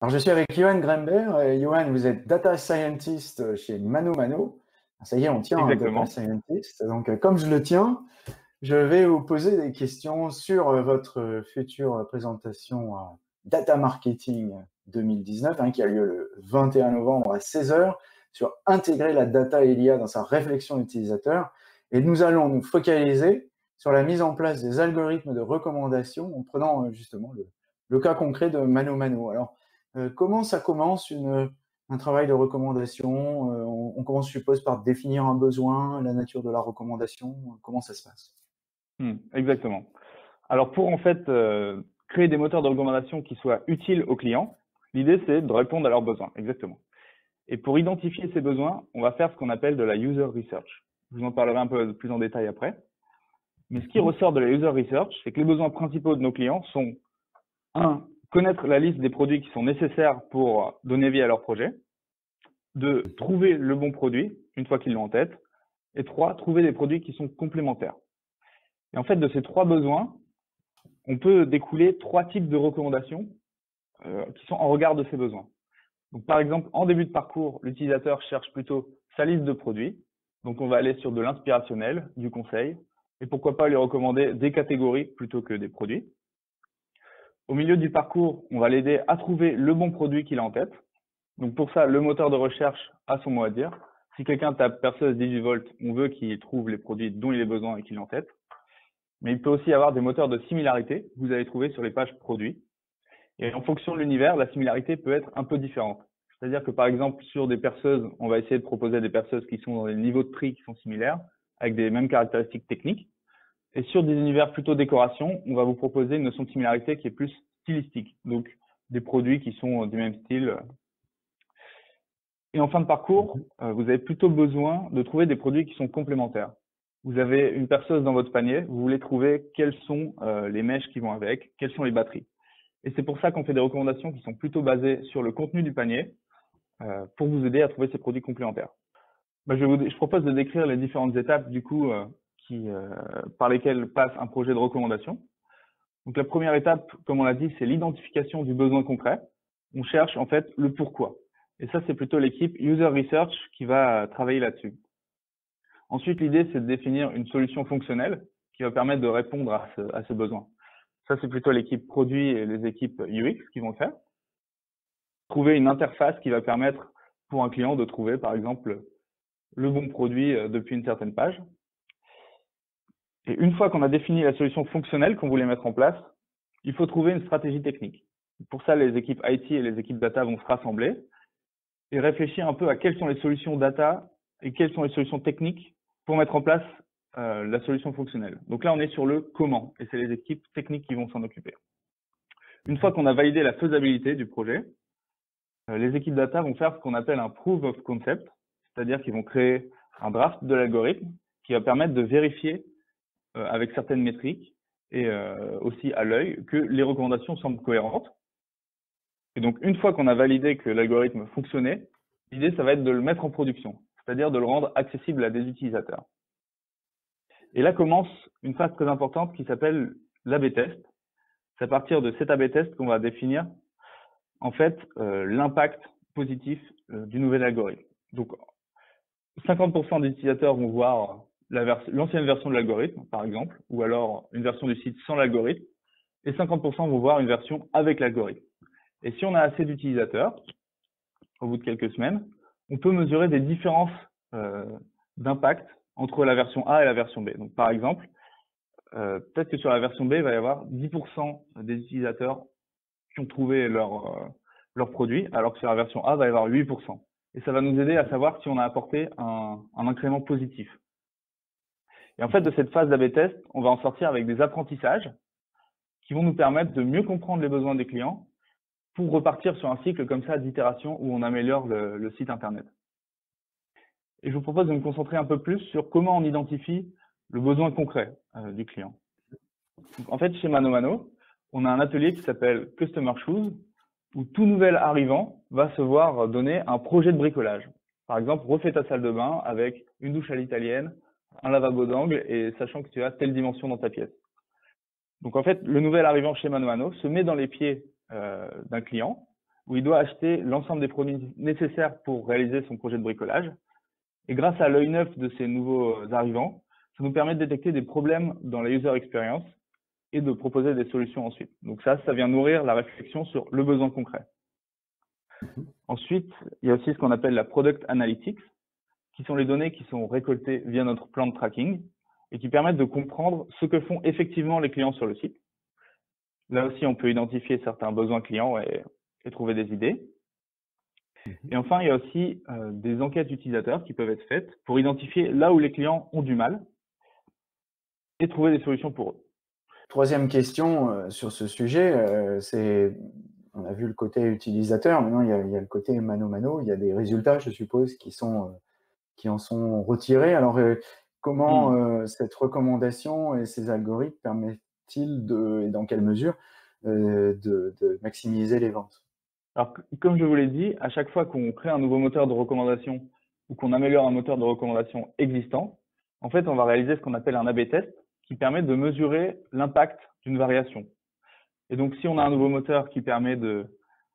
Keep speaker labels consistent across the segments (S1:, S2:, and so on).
S1: Alors, je suis avec Johan Grembert. Johan, vous êtes data scientist chez ManoMano. Ça y est, on tient un data
S2: Exactement.
S1: scientist. Donc, comme je le tiens, je vais vous poser des questions sur votre future présentation Data Marketing 2019, qui a lieu le 21 novembre à 16 h, sur intégrer la data et l'IA dans sa réflexion utilisateur. Et nous allons nous focaliser sur la mise en place des algorithmes de recommandation en prenant justement le cas concret de ManoMano. Alors, comment ça commence un travail de recommandation? On commence, je suppose, par définir un besoin, la nature de la recommandation. Comment ça se passe?
S2: Exactement. Alors pour en fait créer des moteurs de recommandation qui soient utiles aux clients, l'idée c'est de répondre à leurs besoins, exactement. Et pour identifier ces besoins, on va faire ce qu'on appelle de la user research. Je vous en parlerai un peu plus en détail après. Mais ce qui ressort de la user research, c'est que les besoins principaux de nos clients sont 1. Connaître la liste des produits qui sont nécessaires pour donner vie à leur projet. 2. Trouver le bon produit une fois qu'ils l'ont en tête. Et 3. Trouver des produits qui sont complémentaires. Et en fait, de ces 3 besoins, on peut découler 3 types de recommandations qui sont en regard de ces besoins. Donc, par exemple, en début de parcours, l'utilisateur cherche plutôt sa liste de produits. Donc, on va aller sur de l'inspirationnel, du conseil, et pourquoi pas lui recommander des catégories plutôt que des produits. Au milieu du parcours, on va l'aider à trouver le bon produit qu'il a en tête. Donc, pour ça, le moteur de recherche a son mot à dire. Si quelqu'un tape perceuse 18 volts, on veut qu'il trouve les produits dont il a besoin et qu'il a en tête. Mais il peut aussi y avoir des moteurs de similarité que vous allez trouver sur les pages produits. Et en fonction de l'univers, la similarité peut être un peu différente. C'est-à-dire que par exemple, sur des perceuses, on va essayer de proposer des perceuses qui sont dans des niveaux de prix qui sont similaires, avec des mêmes caractéristiques techniques. Et sur des univers plutôt décoration, on va vous proposer une notion de similarité qui est plus stylistique. Donc, des produits qui sont du même style. Et en fin de parcours, vous avez plutôt besoin de trouver des produits qui sont complémentaires. Vous avez une perceuse dans votre panier, vous voulez trouver quelles sont les mèches qui vont avec, quelles sont les batteries. Et c'est pour ça qu'on fait des recommandations qui sont plutôt basées sur le contenu du panier pour vous aider à trouver ces produits complémentaires. Je propose de décrire les différentes étapes du coup par lesquelles passe un projet de recommandation. Donc la première étape, comme on l'a dit, c'est l'identification du besoin concret. On cherche en fait le pourquoi. Et ça, c'est plutôt l'équipe User Research qui va travailler là-dessus. Ensuite, l'idée, c'est de définir une solution fonctionnelle qui va permettre de répondre à ce besoin. Ça, c'est plutôt l'équipe produit et les équipes UX qui vont le faire. Trouver une interface qui va permettre pour un client de trouver, par exemple, le bon produit depuis une certaine page. Et une fois qu'on a défini la solution fonctionnelle qu'on voulait mettre en place, il faut trouver une stratégie technique. Pour ça, les équipes IT et les équipes data vont se rassembler et réfléchir un peu à quelles sont les solutions data et quelles sont les solutions techniques pour mettre en place la solution fonctionnelle. Donc là, on est sur le comment et c'est les équipes techniques qui vont s'en occuper. Une fois qu'on a validé la faisabilité du projet, les équipes data vont faire ce qu'on appelle un proof of concept, c'est-à-dire qu'ils vont créer un draft de l'algorithme qui va permettre de vérifier avec certaines métriques et aussi à l'œil que les recommandations semblent cohérentes. Et donc, une fois qu'on a validé que l'algorithme fonctionnait, l'idée, ça va être de le mettre en production, c'est-à-dire de le rendre accessible à des utilisateurs. Et là commence une phase très importante qui s'appelle l'A/B test. C'est à partir de cet A/B test qu'on va définir en fait l'impact positif du nouvel algorithme. Donc, 50% des utilisateurs vont voir l'ancienne version de l'algorithme, par exemple, ou alors une version du site sans l'algorithme, et 50% vont voir une version avec l'algorithme. Et si on a assez d'utilisateurs, au bout de quelques semaines, on peut mesurer des différences d'impact entre la version A et la version B. Donc, par exemple, peut-être que sur la version B, il va y avoir 10% des utilisateurs qui ont trouvé leur produit, alors que sur la version A, il va y avoir 8%. Et ça va nous aider à savoir si on a apporté un incrément positif. Et en fait, de cette phase d'A/B test, on va en sortir avec des apprentissages qui vont nous permettre de mieux comprendre les besoins des clients pour repartir sur un cycle comme ça d'itération où on améliore le site Internet. Et je vous propose de me concentrer un peu plus sur comment on identifie le besoin concret du client. Donc, en fait, chez ManoMano, on a un atelier qui s'appelle Customer Shoes, où tout nouvel arrivant va se voir donner un projet de bricolage. Par exemple, refais ta salle de bain avec une douche à l'italienne, un lavabo d'angle et sachant que tu as telle dimension dans ta pièce. Donc en fait, le nouvel arrivant chez ManoMano se met dans les pieds d'un client où il doit acheter l'ensemble des produits nécessaires pour réaliser son projet de bricolage. Et grâce à l'œil neuf de ces nouveaux arrivants, ça nous permet de détecter des problèmes dans la user experience et de proposer des solutions ensuite. Donc ça vient nourrir la réflexion sur le besoin concret. Ensuite, il y a aussi ce qu'on appelle la Product Analytics, qui sont les données qui sont récoltées via notre plan de tracking et qui permettent de comprendre ce que font effectivement les clients sur le site. Là aussi, on peut identifier certains besoins clients et trouver des idées. Et enfin, il y a aussi des enquêtes utilisateurs qui peuvent être faites pour identifier là où les clients ont du mal et trouver des solutions pour eux.
S1: Troisième question sur ce sujet, on a vu le côté utilisateur, maintenant il y a le côté mano-mano, il y a des résultats, je suppose, qui en sont retirés. Alors, comment cette recommandation et ces algorithmes permettent-ils et dans quelle mesure, de maximiser les ventes?
S2: Alors, comme je vous l'ai dit, à chaque fois qu'on crée un nouveau moteur de recommandation ou qu'on améliore un moteur de recommandation existant, en fait, on va réaliser ce qu'on appelle un A/B test qui permet de mesurer l'impact d'une variation. Et donc, si on a un nouveau moteur qui permet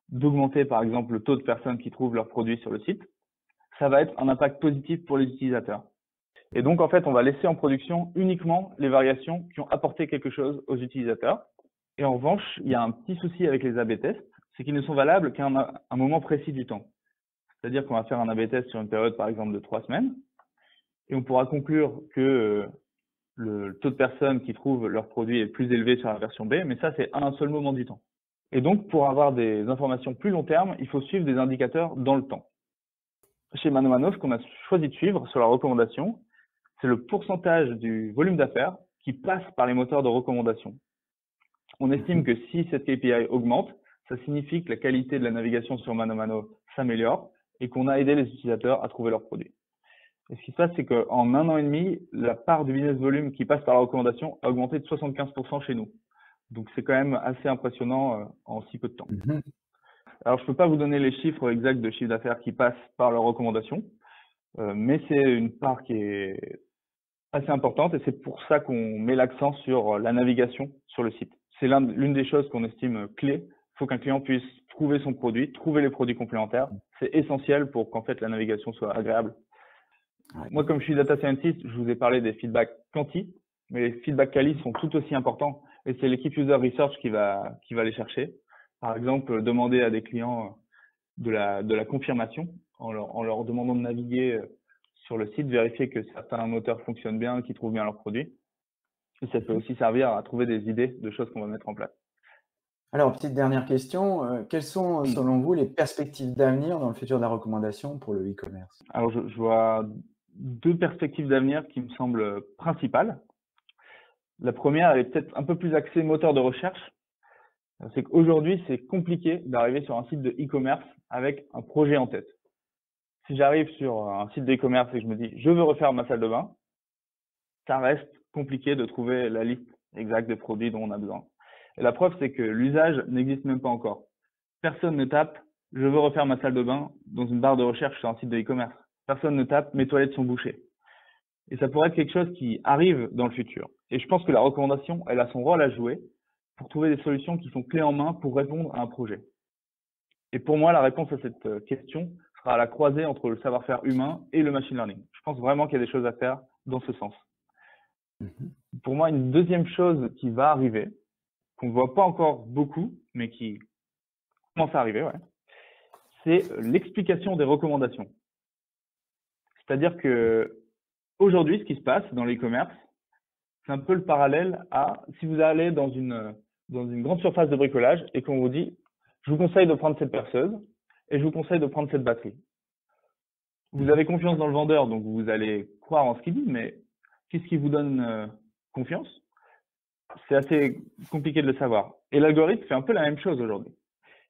S2: d'augmenter, par exemple, le taux de personnes qui trouvent leurs produits sur le site, ça va être un impact positif pour les utilisateurs. Et donc, en fait, on va laisser en production uniquement les variations qui ont apporté quelque chose aux utilisateurs. Et en revanche, il y a un petit souci avec les A/B tests, c'est qu'ils ne sont valables qu'à un moment précis du temps. C'est-à-dire qu'on va faire un A/B test sur une période, par exemple, de 3 semaines, et on pourra conclure que le taux de personnes qui trouvent leur produit est plus élevé sur la version B, mais ça, c'est à un seul moment du temps. Et donc, pour avoir des informations plus long terme, il faut suivre des indicateurs dans le temps. Chez mano-mano, ce qu'on a choisi de suivre sur la recommandation, c'est le pourcentage du volume d'affaires qui passe par les moteurs de recommandation. On estime que si cette KPI augmente, ça signifie que la qualité de la navigation sur mano-mano s'améliore et qu'on a aidé les utilisateurs à trouver leurs produits. Et ce qui se passe, c'est qu'en 1 an et demi, la part du business volume qui passe par la recommandation a augmenté de 75% chez nous. Donc, c'est quand même assez impressionnant en si peu de temps. Alors, je ne peux pas vous donner les chiffres exacts de chiffre d'affaires qui passent par leur recommandation, mais c'est une part qui est assez importante et c'est pour ça qu'on met l'accent sur la navigation sur le site. C'est l'une des choses qu'on estime clé. Il faut qu'un client puisse trouver son produit, trouver les produits complémentaires. C'est essentiel pour qu'en fait la navigation soit agréable. Moi, comme je suis data scientist, je vous ai parlé des feedbacks quanti, mais les feedbacks quali sont tout aussi importants et c'est l'équipe user research qui va les chercher. Par exemple, demander à des clients de la confirmation en leur demandant de naviguer sur le site, vérifier que certains moteurs fonctionnent bien, qu'ils trouvent bien leurs produits. Et ça peut aussi servir à trouver des idées de choses qu'on va mettre en place.
S1: Alors, petite dernière question, quelles sont, selon vous, les perspectives d'avenir dans le futur de la recommandation pour le e-commerce?
S2: Alors, je vois 2 perspectives d'avenir qui me semblent principales. La première, elle est peut-être un peu plus axée moteur de recherche. C'est qu'aujourd'hui, c'est compliqué d'arriver sur un site de e-commerce avec un projet en tête. Si j'arrive sur un site d'e-commerce et que je me dis « je veux refaire ma salle de bain », ça reste compliqué de trouver la liste exacte des produits dont on a besoin. Et la preuve, c'est que l'usage n'existe même pas encore. Personne ne tape « je veux refaire ma salle de bain » dans une barre de recherche sur un site de e-commerce. Personne ne tape « mes toilettes sont bouchées ». Et ça pourrait être quelque chose qui arrive dans le futur. Et je pense que la recommandation, elle a son rôle à jouer pour trouver des solutions qui sont clés en main pour répondre à un projet. Et pour moi, la réponse à cette question sera à la croisée entre le savoir-faire humain et le machine learning. Je pense vraiment qu'il y a des choses à faire dans ce sens. Pour moi, une deuxième chose qui va arriver, qu'on ne voit pas encore beaucoup, mais qui commence à arriver, c'est l'explication des recommandations. C'est-à-dire que aujourd'hui, ce qui se passe dans l'e-commerce, c'est un peu le parallèle à si vous allez dans une grande surface de bricolage et qu'on vous dit « je vous conseille de prendre cette perceuse et je vous conseille de prendre cette batterie ». Vous avez confiance dans le vendeur, donc vous allez croire en ce qu'il dit, mais qu'est-ce qui vous donne confiance? C'est assez compliqué de le savoir. Et l'algorithme fait un peu la même chose aujourd'hui.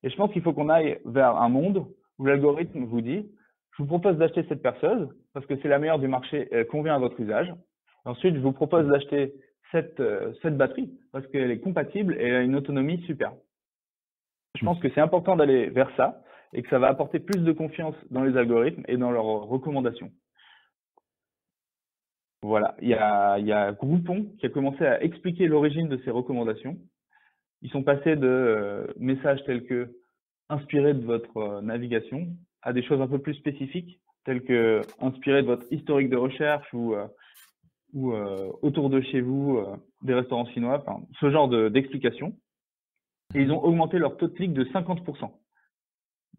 S2: Et je pense qu'il faut qu'on aille vers un monde où l'algorithme vous dit « je vous propose d'acheter cette perceuse parce que c'est la meilleure du marché et elle convient à votre usage. Ensuite, je vous propose d'acheter cette batterie parce qu'elle est compatible et elle a une autonomie super. » Je pense que c'est important d'aller vers ça et que ça va apporter plus de confiance dans les algorithmes et dans leurs recommandations. Voilà, il y a Groupon qui a commencé à expliquer l'origine de ces recommandations. Ils sont passés de messages tels que inspiré de votre navigation à des choses un peu plus spécifiques, telles que inspiré de votre historique de recherche ou autour de chez vous, des restaurants chinois, enfin, ce genre d'explications. Et ils ont augmenté leur taux de clic de 50%.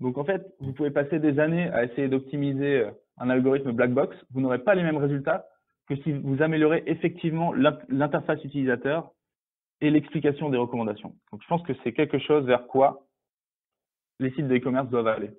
S2: Donc en fait, vous pouvez passer des années à essayer d'optimiser un algorithme black box, vous n'aurez pas les mêmes résultats que si vous améliorez effectivement l'interface utilisateur et l'explication des recommandations. Donc je pense que c'est quelque chose vers quoi les sites de e-commerce doivent aller.